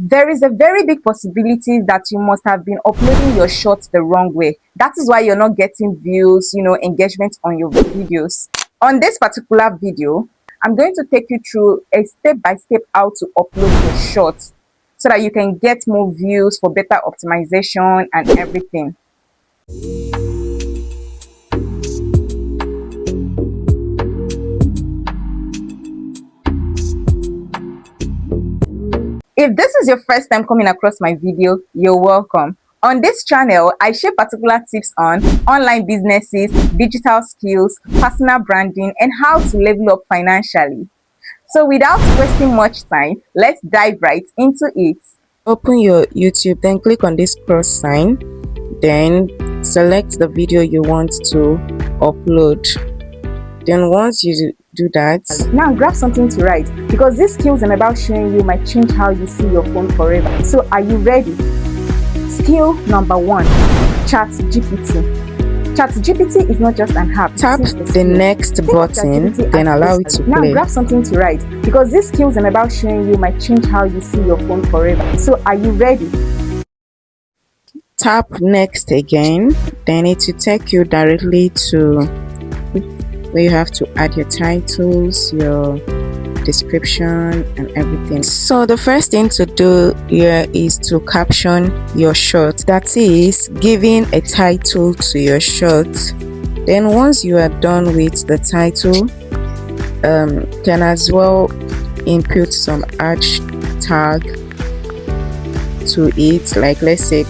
There is a very big possibility that you must have been uploading your shorts the wrong way. That is why you're not getting views, engagement on your videos. On this particular video, I'm going to take you through a step-by-step how to upload your shorts so that you can get more views for better optimization and everything. If this is your first time coming across my video, you're welcome. On this channel, I share particular tips on online businesses, digital skills, personal branding, and how to level up financially. So without wasting much time, let's dive right into it. Open your YouTube, then click on this cross sign, then select the video you want to upload. Then once you do that, now grab something to write, because these skills I'm about showing you might change how you see your phone forever. So are you ready? Skill number 1, ChatGPT. ChatGPT is not just an app. Tap the next button, then allow it to now play. grab something to write, because these skills I'm about showing you might change how you see your phone forever. So are you ready? Tap next again, then it will take you directly to where you have to add your titles, your description, and everything. So the first thing to do here is to caption your short, that is giving a title to your short. Then once you are done with the title, can as well input some hashtag to it, like let's say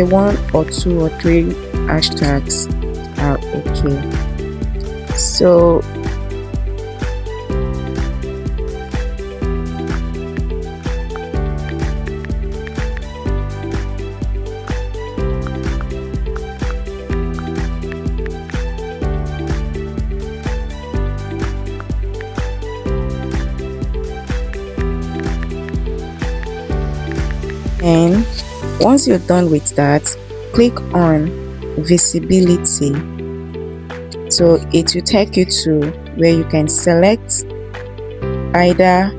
1 or 2 or 3 hashtags are okay. So and once you're done with that, click on visibility. So it will take you to where you can select either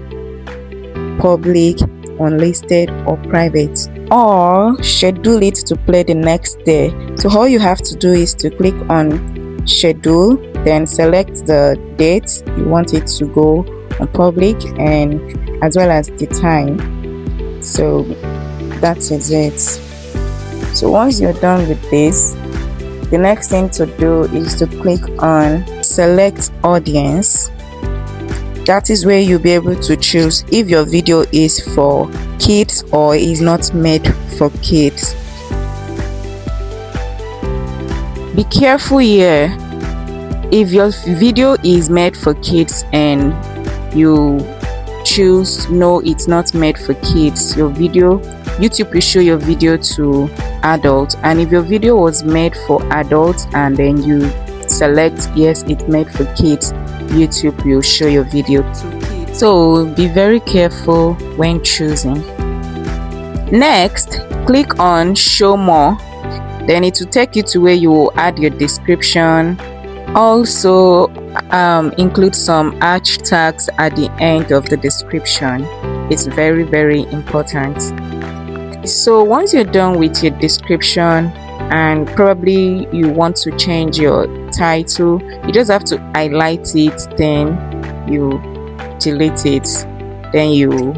public, unlisted, or private, or schedule it to play the next day. So all you have to do is to click on schedule, then select the date you want it to go on public and as well as the time. So that is it. So once you're done with this, the next thing to do is to click on select audience. That is where you'll be able to choose if your video is for kids or is not made for kids. Be careful here. If your video is made for kids and you choose no, it's not made for kids, YouTube will show your video to adults. And if your video was made for adults and then you select yes, it's made for kids, YouTube will show your video to kids. So be very careful when choosing. Next, click on show more, then it will take you to where you will add your description. Also include some hashtags at the end of the description. It's very, very important. So once you're done with your description and probably you want to change your title, you just have to highlight it, then you delete it, then you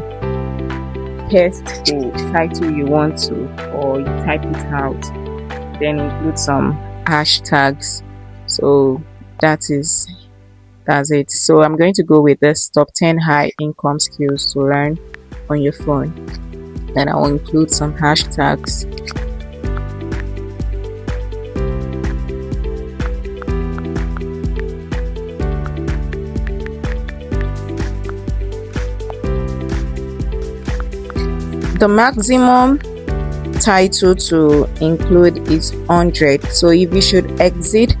paste the title you want to, or you type it out, then include some hashtags. So that's it. So I'm going to go with this top 10 high income skills to learn on your phone. Then I will include some hashtags. The maximum title to include is 100. So if you should exceed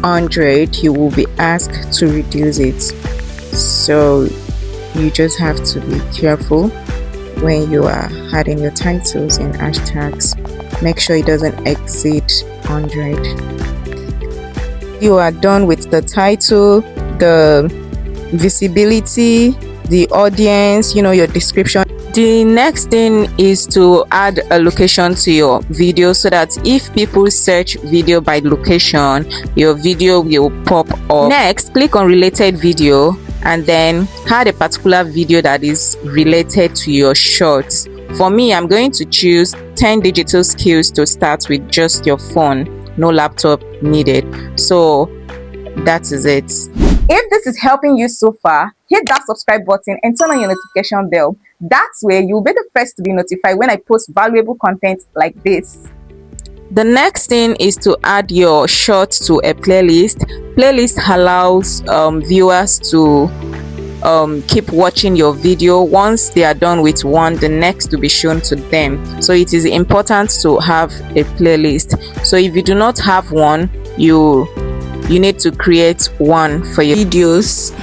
100, you will be asked to reduce it. So you just have to be careful when you are adding your titles and hashtags. Make sure it doesn't exceed 100. You are done with the title, the visibility, the audience, your description. The next thing is to add a location to your video so that if people search video by location, your video will pop up. Next, click on related video and then add a particular video that is related to your shorts. For me, I'm going to choose 10 digital skills to start with just your phone, no laptop needed. So that is it. If this is helping you so far, hit that subscribe button and turn on your notification bell. That way, you'll be the first to be notified when I post valuable content like this. The next thing is to add your short to a playlist. Playlist allows viewers to keep watching your video. Once they are done with one, the next to be shown to them. So it is important to have a playlist. So if you do not have one, you need to create one for your videos.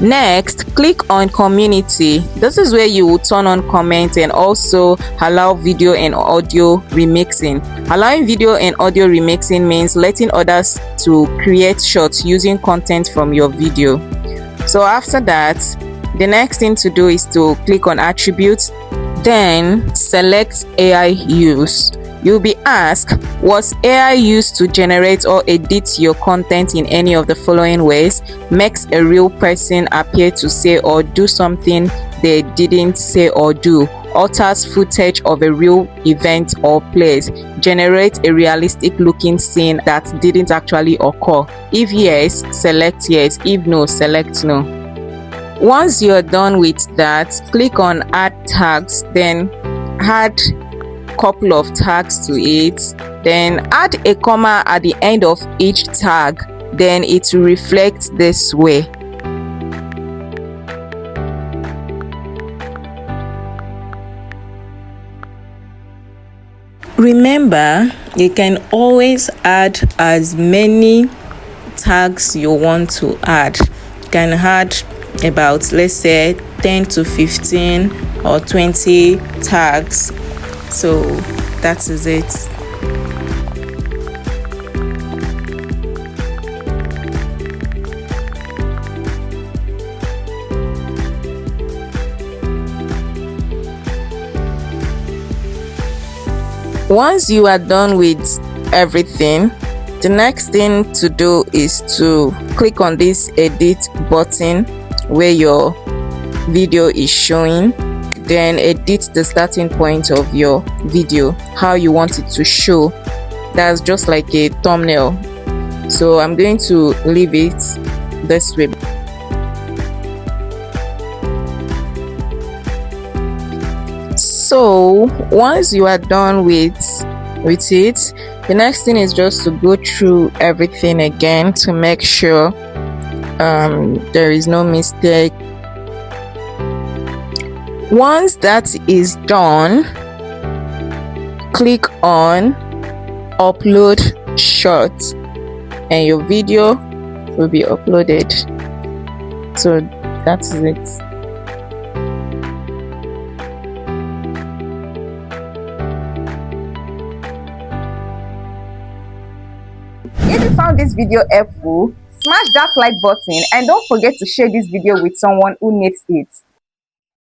Next, click on community. This is where you will turn on comments and also allow video and audio remixing. Allowing video and audio remixing means letting others to create shorts using content from your video. So after that, the next thing to do is to click on attributes, then select AI use. You'll be asked, was AI used to generate or edit your content in any of the following ways? Makes a real person appear to say or do something they didn't say or do. Alters footage of a real event or place. Generate a realistic looking scene that didn't actually occur. If yes, select yes. If no, select no. Once you're done with that, click on add tags, then add couple of tags to it, then add a comma at the end of each tag, then it will reflect this way. Remember, you can always add as many tags you want to add. You can add about, let's say, 10 to 15 or 20 tags. So that is it. Once you are done with everything, the next thing to do is to click on this edit button where your video is showing. Then edit the starting point of your video, how you want it to show. That's just like a thumbnail. So I'm going to leave it this way. So once you are done with it, the next thing is just to go through everything again to make sure there is no mistake. Once that is done, click on upload short and your video will be uploaded. So that is it. If you found this video helpful, smash that like button and don't forget to share this video with someone who needs it.